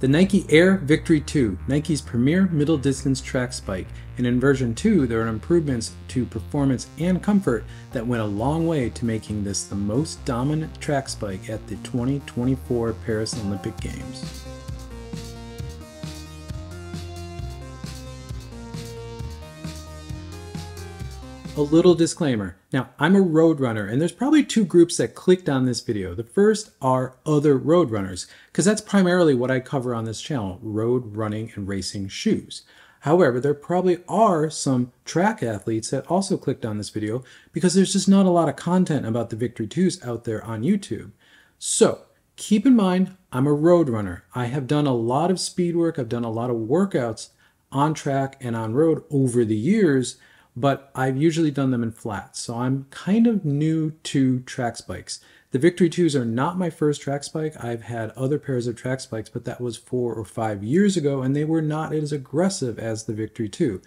The Nike Air Victory 2, Nike's premier middle distance track spike, and in version 2 there are improvements to performance and comfort that went a long way to making this the most dominant track spike at the 2024 Paris Olympic Games. A little disclaimer. Now, I'm a road runner, and there's probably two groups that clicked on this video. The first are other road runners, because that's primarily what I cover on this channel, road running and racing shoes. However, there probably are some track athletes that also clicked on this video because there's just not a lot of content about the Victory 2s out there on YouTube. So, keep in mind, I'm a road runner. I have done a lot of speed work, I've done a lot of workouts on track and on road over the years, but I've usually done them in flats, so I'm kind of new to track spikes. The Victory 2s are not my first track spike. I've had other pairs of track spikes, but that was 4 or 5 years ago, and they were not as aggressive as the Victory 2.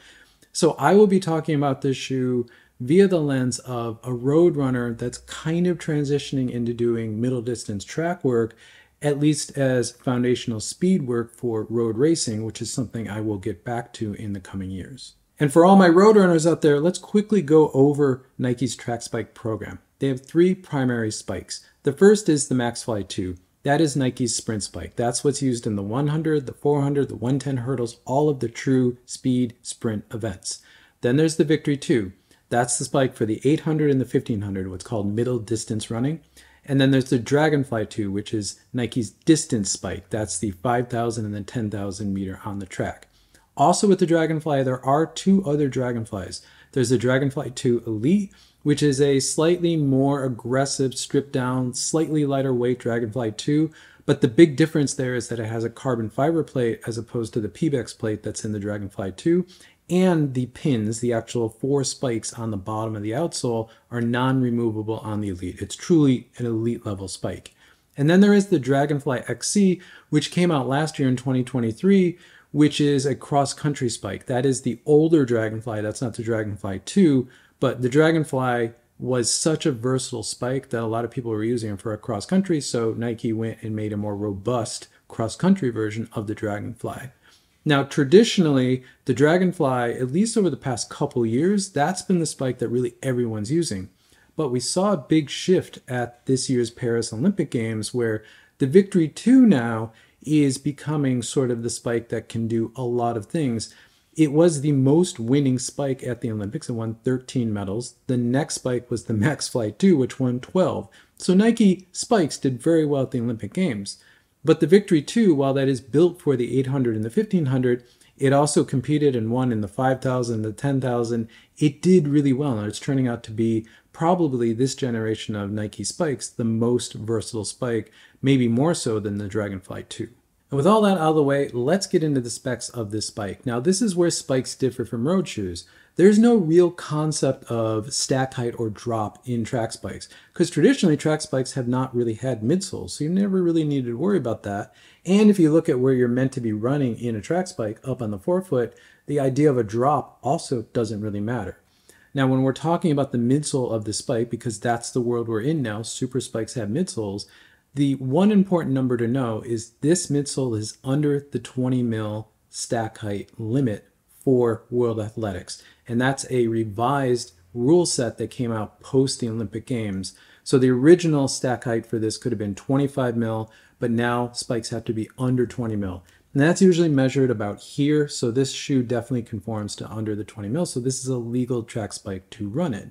So I will be talking about this shoe via the lens of a road runner that's kind of transitioning into doing middle distance track work, at least as foundational speed work for road racing, which is something I will get back to in the coming years. And for all my road runners out there, let's quickly go over Nike's track spike program. They have 3 primary spikes. The first is the MaxFly 2. That is Nike's sprint spike. That's what's used in the 100, the 400, the 110 hurdles, all of the true speed sprint events. Then there's the Victory 2. That's the spike for the 800 and the 1500, what's called middle distance running. And then there's the Dragonfly 2, which is Nike's distance spike. That's the 5,000 and the 10,000 meter on the track. Also with the Dragonfly, there are 2 other Dragonflies. There's the Dragonfly 2 Elite, which is a slightly more aggressive, stripped down, slightly lighter weight Dragonfly 2. But the big difference there is that it has a carbon fiber plate as opposed to the PBEX plate that's in the Dragonfly 2. And the pins, the actual 4 spikes on the bottom of the outsole, are non-removable on the Elite. It's truly an Elite level spike. And then there is the Dragonfly XC, which came out last year in 2023, which is a cross-country spike. That is the older Dragonfly. That's not the Dragonfly 2, but the Dragonfly was such a versatile spike that a lot of people were using it for a cross-country, so Nike went and made a more robust cross-country version of the Dragonfly. Now, traditionally, the Dragonfly, at least over the past couple years, that's been the spike that really everyone's using. But we saw a big shift at this year's Paris Olympic Games where the Victory 2 now is becoming sort of the spike that can do a lot of things. It was the most winning spike at the Olympics. It won 13 medals. The next spike was the MaxFly 2, which won 12. So Nike spikes did very well at the Olympic Games. But the Victory 2, while that is built for the 800 and the 1500, it also competed and won in the 5,000, the 10,000. It did really well, and it's turning out to be probably this generation of Nike spikes the most versatile spike, maybe more so than the Dragonfly 2. And with all that out of the way, let's get into the specs of this spike. Now, this is where spikes differ from road shoes. There's no real concept of stack height or drop in track spikes, because traditionally track spikes have not really had midsoles, so you never really needed to worry about that. And if you look at where you're meant to be running in a track spike up on the forefoot, the idea of a drop also doesn't really matter. Now, when we're talking about the midsole of the spike, because that's the world we're in now, super spikes have midsoles, the one important number to know is this midsole is under the 20 mil stack height limit for World Athletics. And that's a revised rule set that came out post the Olympic Games. So the original stack height for this could have been 25 mil, but now spikes have to be under 20 mil. And that's usually measured about here, so this shoe definitely conforms to under the 20 mil, so this is a legal track spike to run in.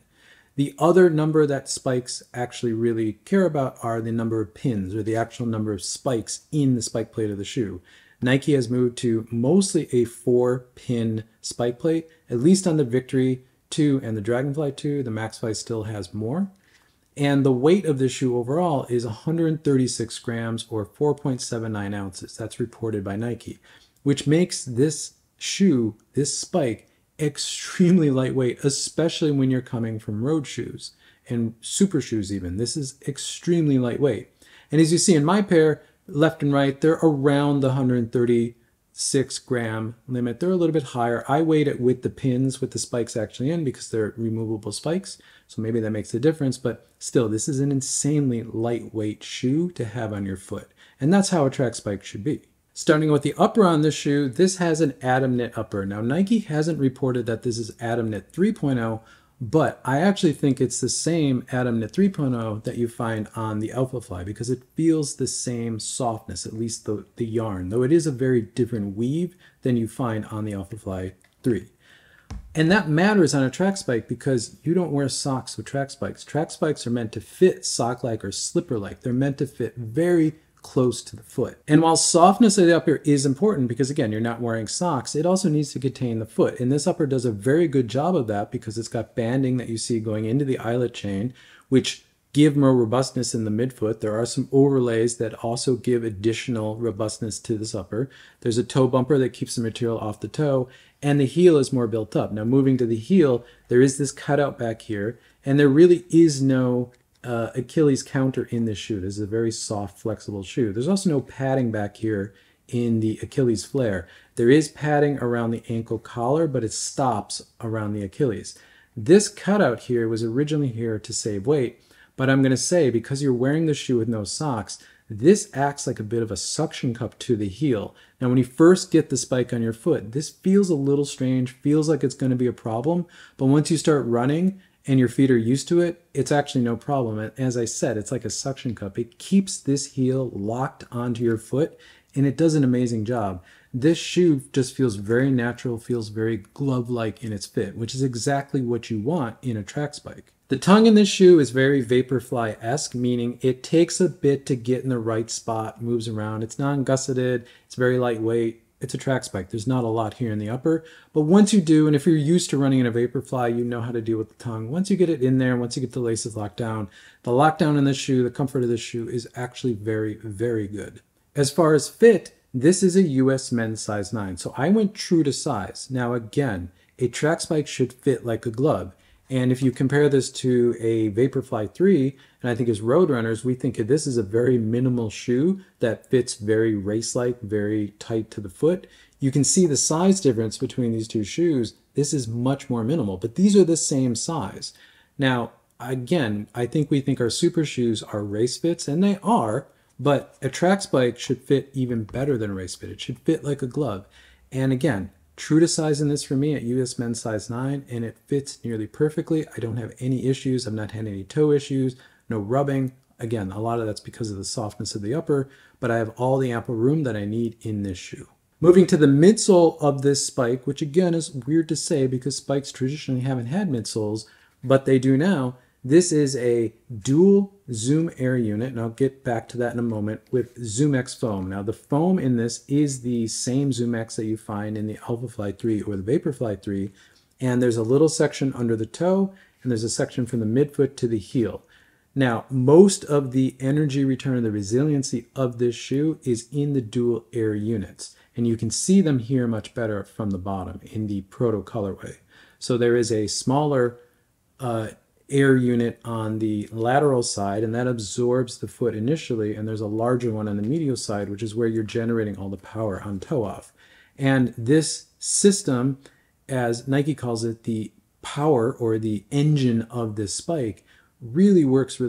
The other number that spikes actually really care about are the number of pins, or the actual number of spikes in the spike plate of the shoe. Nike has moved to mostly a 4-pin spike plate, at least on the Victory 2 and the Dragonfly 2. The MaxFly still has more. And the weight of this shoe overall is 136 grams or 4.79 ounces. That's reported by Nike, which makes this shoe, this spike, extremely lightweight, especially when you're coming from road shoes and super shoes even. This is extremely lightweight. And as you see in my pair, left and right, they're around the 136 gram limit. They're a little bit higher. I weighed it with the pins, with the spikes actually in, because they're removable spikes. So maybe that makes a difference, but still, this is an insanely lightweight shoe to have on your foot. And that's how a track spike should be. Starting with the upper on this shoe, this has an Atom Knit upper. Now Nike hasn't reported that this is Atom Knit 3.0, but I actually think it's the same Atom Knit 3.0 that you find on the Alphafly because it feels the same softness, at least the yarn, though it is a very different weave than you find on the Alphafly 3. And that matters on a track spike because you don't wear socks with track spikes. Track spikes are meant to fit sock-like or slipper-like. They're meant to fit very close to the foot. And while softness of the upper is important because again, you're not wearing socks, it also needs to contain the foot. And this upper does a very good job of that because it's got banding that you see going into the eyelet chain, which give more robustness in the midfoot. There are some overlays that also give additional robustness to this upper. There's a toe bumper that keeps the material off the toe, and the heel is more built up. Now moving to the heel, there is this cutout back here, and there really is no Achilles counter in this shoe. This is a very soft, flexible shoe. There's also no padding back here in the Achilles flare. There is padding around the ankle collar, but it stops around the Achilles. This cutout here was originally here to save weight, but I'm going to say because you're wearing the shoe with no socks, this acts like a bit of a suction cup to the heel. Now when you first get the spike on your foot, this feels a little strange, feels like it's going to be a problem, but once you start running and your feet are used to it, it's actually no problem. And as I said, it's like a suction cup. It keeps this heel locked onto your foot, and it does an amazing job. This shoe just feels very natural, feels very glove-like in its fit, which is exactly what you want in a track spike. The tongue in this shoe is very Vaporfly-esque, meaning it takes a bit to get in the right spot, moves around. It's non-gusseted, it's very lightweight. It's a track spike. There's not a lot here in the upper, but once you do, and if you're used to running in a Vaporfly, you know how to deal with the tongue. Once you get it in there, once you get the laces locked down, the lockdown in this shoe, the comfort of this shoe is actually very, very good. As far as fit, this is a US men's size 9, so I went true to size. Now again, a track spike should fit like a glove. And if you compare this to a Vaporfly 3, and I think as road runners, we think of this as a very minimal shoe that fits very race-like, very tight to the foot. You can see the size difference between these two shoes. This is much more minimal, but these are the same size. Now, again, I think we think our super shoes are race fits, and they are, but a track spike should fit even better than a race fit. It should fit like a glove. And again, true to size in this for me at US men's size 9, and it fits nearly perfectly. I don't have any issues. I've not had any toe issues, no rubbing. Again, a lot of that's because of the softness of the upper, but I have all the ample room that I need in this shoe. Moving to the midsole of this spike, which again is weird to say because spikes traditionally haven't had midsoles, but they do now. This is a dual Zoom Air unit, and I'll get back to that in a moment, with ZoomX foam. Now the foam in this is the same ZoomX that you find in the Alphafly 3 or the Vaporfly 3, and there's a little section under the toe, and there's a section from the midfoot to the heel. Now, most of the energy return, the resiliency of this shoe is in the dual Air units, and you can see them here much better from the bottom in the Proto colorway. So there is a smaller air unit on the lateral side, and that absorbs the foot initially, and there's a larger one on the medial side, which is where you're generating all the power on toe off. And this system, as Nike calls it, the power or the engine of this spike, really works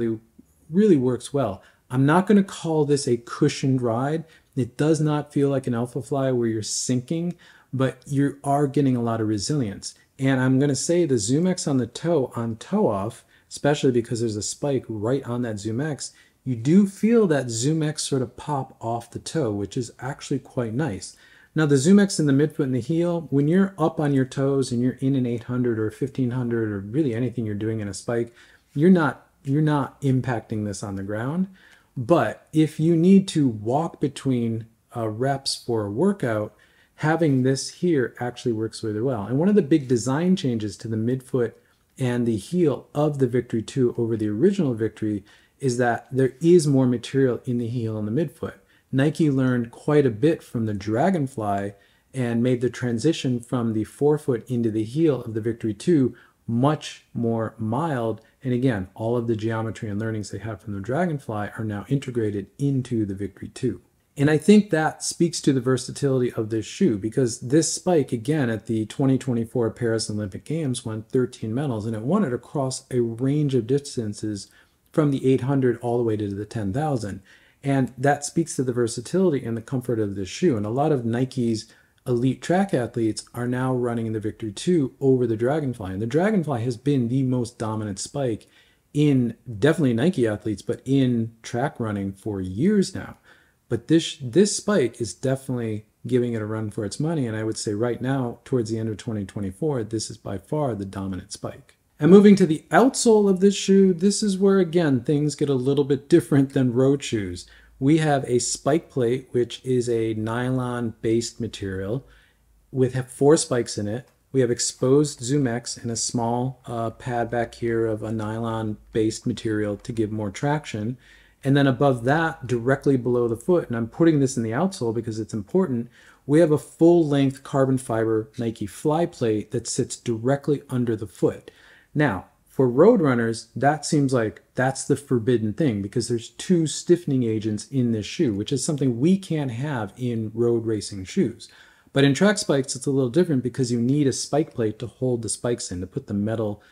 well. I'm not going to call this a cushioned ride. It does not feel like an Alphafly where you're sinking, but you are getting a lot of resilience. And I'm going to say the ZoomX on the toe, on toe off, especially because there's a spike right on that ZoomX, you do feel that ZoomX sort of pop off the toe, which is actually quite nice. Now the ZoomX in the midfoot and the heel, when you're up on your toes and you're in an 800 or 1500 or really anything you're doing in a spike, you're not impacting this on the ground. But if you need to walk between reps for a workout, having this here actually works really well. And one of the big design changes to the midfoot and the heel of the Victory 2 over the original Victory is that there is more material in the heel and the midfoot. Nike learned quite a bit from the Dragonfly and made the transition from the forefoot into the heel of the Victory 2 much more mild. And again, all of the geometry and learnings they had from the Dragonfly are now integrated into the Victory 2. And I think that speaks to the versatility of this shoe, because this spike, again, at the 2024 Paris Olympic Games won 13 medals, and it won it across a range of distances from the 800 all the way to the 10,000. And that speaks to the versatility and the comfort of this shoe. And a lot of Nike's elite track athletes are now running the Victory 2 over the Dragonfly. And the Dragonfly has been the most dominant spike in definitely Nike athletes, but in track running for years now. But this spike is definitely giving it a run for its money. And I would say right now, towards the end of 2024, this is by far the dominant spike. And moving to the outsole of this shoe, this is where, again, things get a little bit different than road shoes. We have a spike plate, which is a nylon-based material with 4 spikes in it. We have exposed Zoom X and a small pad back here of a nylon-based material to give more traction. And then above that, directly below the foot, and I'm putting this in the outsole because it's important, we have a full-length carbon fiber Nike Fly plate that sits directly under the foot. Now, for road runners, that seems like that's the forbidden thing because there's 2 stiffening agents in this shoe, which is something we can't have in road racing shoes. But in track spikes, it's a little different because you need a spike plate to hold the spikes in, to put the metal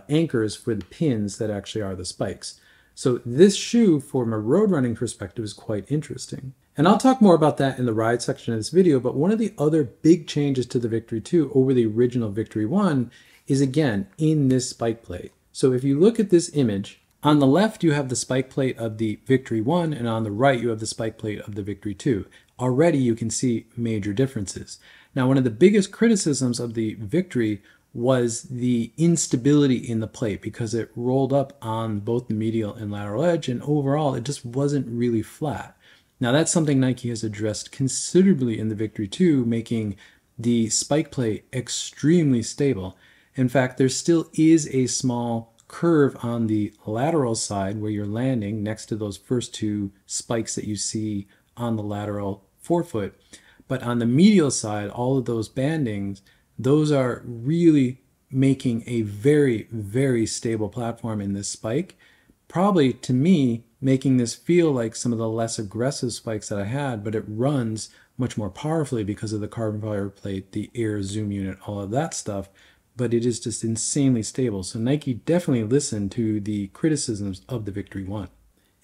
anchors for the pins that actually are the spikes. So this shoe, from a road running perspective, is quite interesting. And I'll talk more about that in the ride section of this video, but one of the other big changes to the Victory 2 over the original Victory 1 is, again, in this spike plate. So if you look at this image, on the left you have the spike plate of the Victory 1, and on the right you have the spike plate of the Victory 2. Already you can see major differences. Now, one of the biggest criticisms of the Victory was the instability in the plate because it rolled up on both the medial and lateral edge, and overall it just wasn't really flat. Now, that's something Nike has addressed considerably in the Victory 2, making the spike plate extremely stable. In fact, there still is a small curve on the lateral side where you're landing next to those first 2 spikes that you see on the lateral forefoot. But on the medial side, all of those bandings, those are really making a very, very stable platform in this spike. Probably, to me, making this feel like some of the less aggressive spikes that I had, but it runs much more powerfully because of the carbon fiber plate, the air zoom unit, all of that stuff. But it is just insanely stable. So Nike definitely listened to the criticisms of the Victory 1.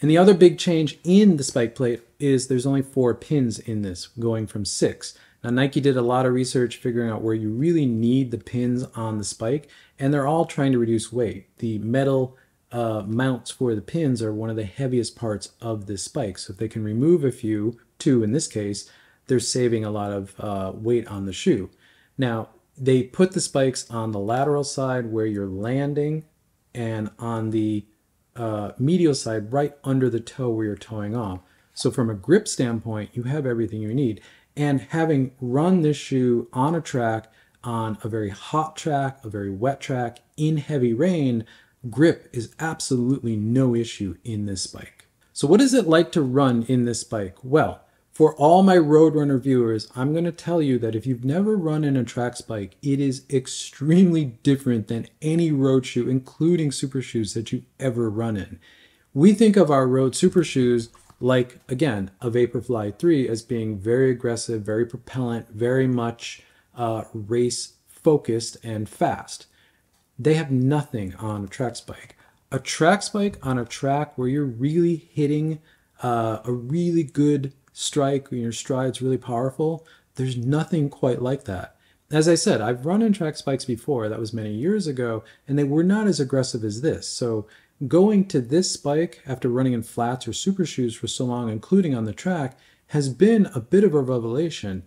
And the other big change in the spike plate is there's only 4 pins in this, going from 6. Now, Nike did a lot of research figuring out where you really need the pins on the spike, and they're all trying to reduce weight. The metal mounts for the pins are one of the heaviest parts of this spike. So if they can remove a few, 2 in this case, they're saving a lot of weight on the shoe. Now, they put the spikes on the lateral side where you're landing, and on the medial side right under the toe where you're toeing off. So from a grip standpoint, you have everything you need. And having run this shoe on a track, on a very hot track, a very wet track, in heavy rain, grip is absolutely no issue in this spike. So what is it like to run in this spike? Well, for all my Roadrunner viewers, I'm going to tell you that if you've never run in a track spike, it is extremely different than any road shoe, including super shoes, that you've ever run in. We think of our road super shoes like, again, a Vaporfly 3 as being very aggressive, very propellant, very much race focused and fast. They have nothing on a track spike. A track spike on a track where you're really hitting a really good strike, when your stride's really powerful, there's nothing quite like that. As I said, I've run in track spikes before, that was many years ago, and they were not as aggressive as this. So going to this spike after running in flats or super shoes for so long, including on the track, has been a bit of a revelation.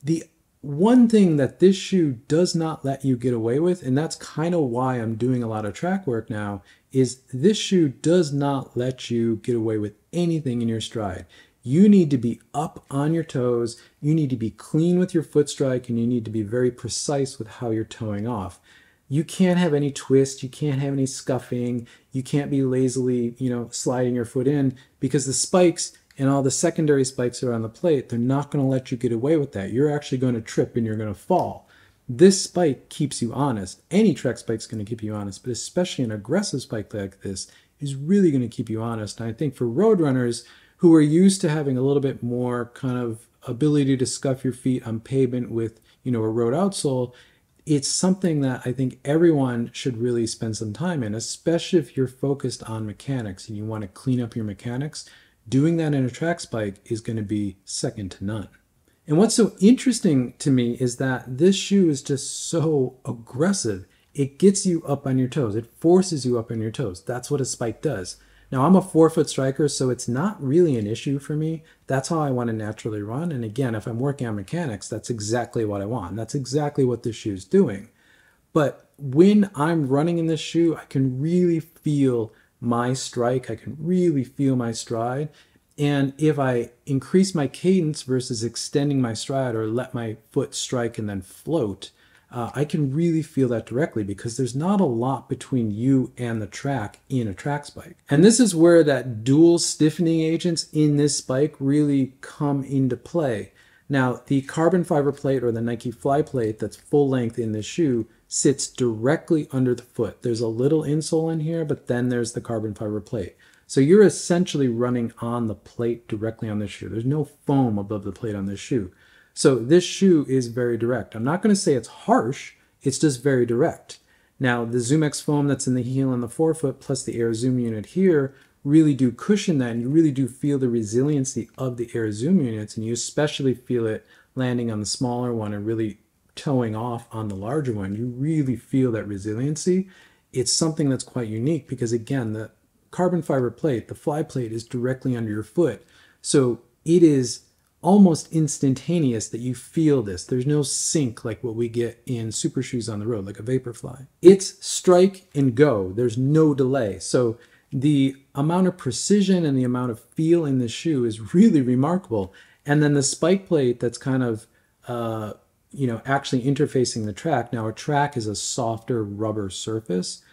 The one thing that this shoe does not let you get away with, and that's kind of why I'm doing a lot of track work now, is this shoe does not let you get away with anything in your stride. You need to be up on your toes, you need to be clean with your foot strike, and you need to be very precise with how you're toeing off. You can't have any twist, you can't have any scuffing, you can't be lazily, sliding your foot in, because the spikes and all the secondary spikes that are on the plate, they're not going to let you get away with that. You're actually going to trip and you're going to fall. This spike keeps you honest. Any track spike is going to keep you honest, but especially an aggressive spike like this is really going to keep you honest. And I think for road runners who are used to having a little bit more kind of ability to scuff your feet on pavement with, a road outsole, it's something that I think everyone should really spend some time in, especially if you're focused on mechanics and you want to clean up your mechanics. doing that in a track spike is going to be second to none. And what's so interesting to me is that this shoe is just so aggressive. It gets you up on your toes. It forces you up on your toes. That's what a spike does. Now, I'm a 4-foot striker, so it's not really an issue for me. That's how I want to naturally run. And again, if I'm working on mechanics, that's exactly what I want. That's exactly what this shoe is doing. But when I'm running in this shoe, I can really feel my strike. I can really feel my stride. And if I increase my cadence versus extending my stride or let my foot strike and then float, I can really feel that directly because there's not a lot between you and the track in a track spike. And this is where that dual stiffening agents in this spike really come into play. Now, the carbon fiber plate or the Nike Fly plate that's full length in this shoe sits directly under the foot. There's a little insole in here, but then there's the carbon fiber plate. So you're essentially running on the plate directly on this shoe. There's no foam above the plate on this shoe. So this shoe is very direct. I'm not going to say it's harsh, it's just very direct. Now, the ZoomX foam that's in the heel and the forefoot plus the Air Zoom unit here really do cushion that, and you really do feel the resiliency of the Air Zoom units, and you especially feel it landing on the smaller one and really toeing off on the larger one. You really feel that resiliency. It's something that's quite unique because, again, the carbon fiber plate, the Fly plate, is directly under your foot. So it is almost instantaneous that you feel this. There's no sink like what we get in super shoes on the road, like a Vaporfly. It's strike and go. There's no delay. So the amount of precision and the amount of feel in the shoe is really remarkable. And then the spike plate that's kind of, actually interfacing the track. Now, a track is a softer rubber surface.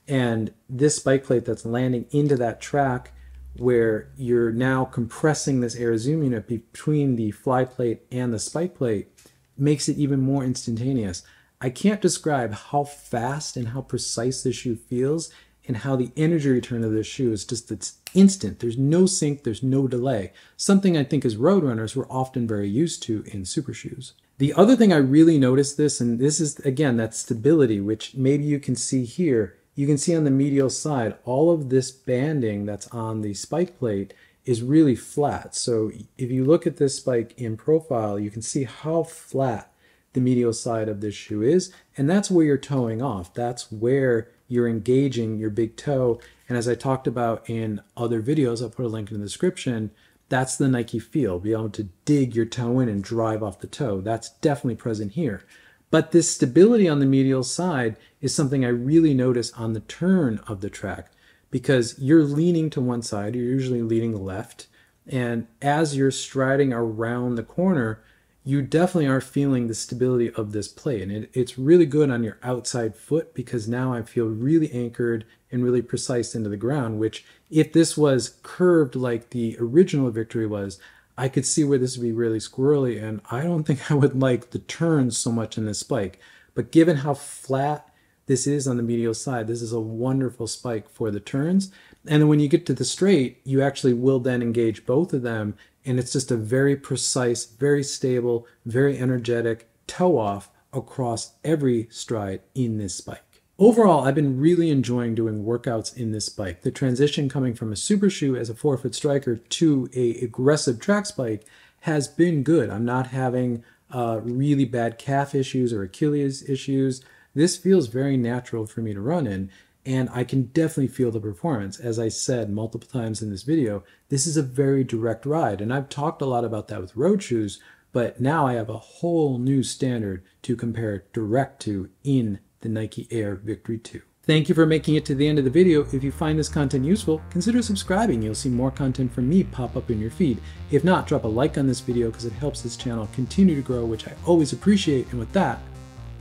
And this spike plate that's landing into that track where you're now compressing this Air Zoom unit between the Fly plate and the spike plate makes it even more instantaneous. I can't describe how fast and how precise this shoe feels and how the energy return of this shoe is just, it's instant. There's no sink, there's no delay. Something I think as road runners we're often very used to in super shoes. The other thing I really noticed this, and this is again that stability, which maybe you can see here. You can see on the medial side, all of this banding that's on the spike plate is really flat. So if you look at this spike in profile, you can see how flat the medial side of this shoe is. And that's where you're toeing off. That's where you're engaging your big toe. And as I talked about in other videos, I'll put a link in the description, that's the Nike feel. Be able to dig your toe in and drive off the toe. That's definitely present here. But this stability on the medial side is something I really notice on the turn of the track because you're leaning to one side, you're usually leaning left, and as you're striding around the corner, you definitely are feeling the stability of this plate. And it's really good on your outside foot because now I feel really anchored and really precise into the ground, which if this was curved like the original Victory was, I could see where this would be really squirrely, and I don't think I would like the turns so much in this spike. But given how flat this is on the medial side, this is a wonderful spike for the turns. And then when you get to the straight, you actually will then engage both of them, and it's just a very precise, very stable, very energetic toe off across every stride in this spike. Overall, I've been really enjoying doing workouts in this spike. The transition coming from a super shoe as a 4-foot striker to a aggressive track spike has been good. I'm not having really bad calf issues or Achilles issues. This feels very natural for me to run in, and I can definitely feel the performance. As I said multiple times in this video, this is a very direct ride, and I've talked a lot about that with road shoes, but now I have a whole new standard to compare direct to in the Nike Air Victory 2. Thank you for making it to the end of the video. If you find this content useful, consider subscribing. You'll see more content from me pop up in your feed. If not, drop a like on this video because it helps this channel continue to grow, which I always appreciate. And with that,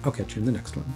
I'll catch you in the next one.